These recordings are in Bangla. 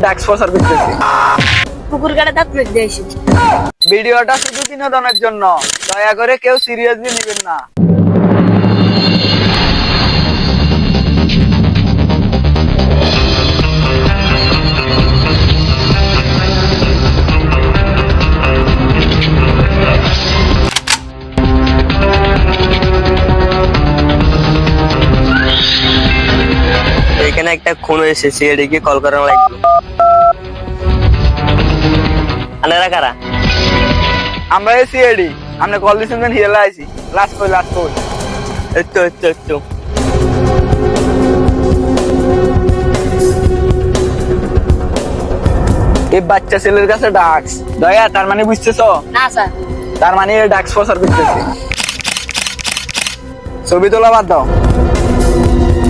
ডাক্স প্রচার করতেছি। পুকুর কাটা দাঁত মেরে দিয়েছি। ভিডিওটা শুধু বিনোদনের জন্য, দয়া করে কেউ সিরিয়াসলি নেবেন না। এখানে একটা খুন হয়েছে, সিআইডিকে কল করা লাগবে। আনারা কারা? আমরা সিআইডি, আপনি কল দিয়েছেন হিয়ালা আইছি। লাস্ট কই। একটু এই বাচ্চা ছেলের কাছে ডাক্স। দয়া, তার মানে বুঝতেছো? না স্যার। তার মানে ডাক্স প্রচার করতেছে। ছবি তোলা বাদ দাও।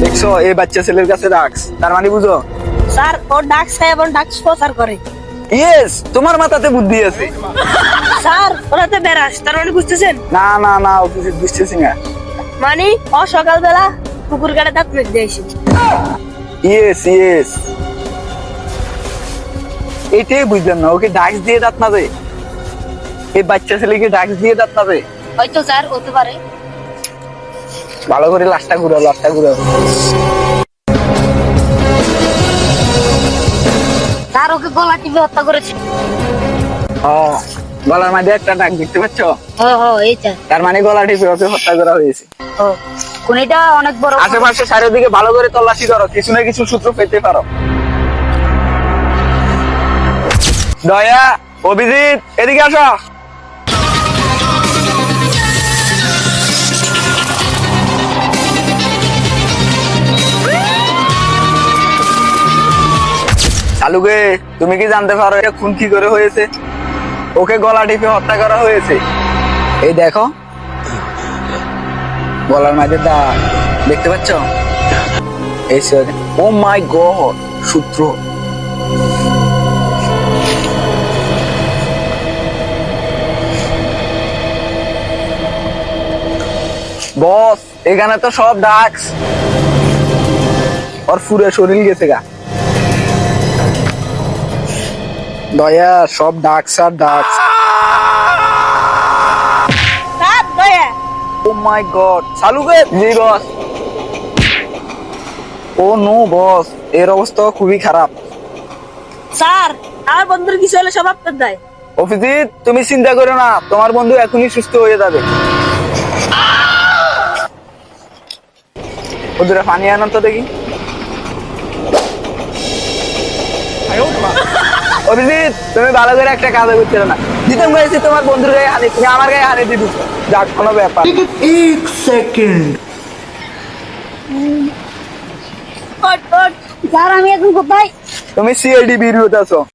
দেখছো, এই বাচ্চা ছেলের কাছে ডাক্স, তার মানে বুঝো? স্যার ও ডাক্স খায় এবং ডাক্স প্রচার করে। ইয়েস, তোমার মাথাতে বুদ্ধি আছে। স্যার ওরাতে বেরাস, তার মানে বুঝতেছেন? না অফিসে বুঝতেছি না। মানে ও সকালবেলা পুকুর কাটা দাঁত মেরে দিয়েছি। ইয়েস, এটাই বুঝলাম না, ওকে ডাক্স দিয়ে দাঁত না দেয়? এই বাচ্চা ছেলেকে ডাক্স দিয়ে দাঁত না দেয়? হয়তো স্যার হতে পারে। ভালো করে লাশটা ঘুরো। স্যার ওকে গলা টিপে হত্যা করেছে। গলার মধ্যে একটা ডাক দেখতে পাচ্ছ? এইটা। তার মানে গলা টিপে ওকে হত্যা করা হয়েছে। খুনিটা অনেক বড়। আশেপাশে চারিদিকে ভালো করে তল্লাশি করো, কিছু না কিছু সূত্র পেতে পারো। দয়া, অভিজিৎ, এদিকে আসো। চালুকে, তুমি কি জানতে পারো এটা খুন কি করে হয়েছে? ওকে গলা টিপে হত্যা করা হয়েছে। এই দেখো, গলার মাঝে দাগ দেখতে পাচ্ছ? এই ও মাই গড, সূত্র। বস, এখানে তো সব ডাক্স। ওর পুরো শরীর গেছে গা। দয়া, সব ডাক্স আর ডাক্স। স্যার দয়া। ও মাই গড, চালুকে। জি বস। ও নো বস, এর অবস্থা খুবই খারাপ। স্যার আমার বন্ধুর কিছু হলে সব আপনার দায়। অভিজিৎ, তুমি চিন্তা করো না, তোমার বন্ধু এখনই সুস্থ হয়ে যাবে। ওদের পানি আনন্দ দেখি। অভিজিৎ, তুমি ভালো করে একটা কাজ করতে না। দিতাম গাইছি তোমার বন্ধুর গায়ে হানি, তুমি আমার গায়ে হানি দিয়ে দিচ্ছ। যাক, কোনো ব্যাপার। एक सेकंड। স্যার আমি এখন কোথায়? তুমি সিআইডি বিরোধ আছো।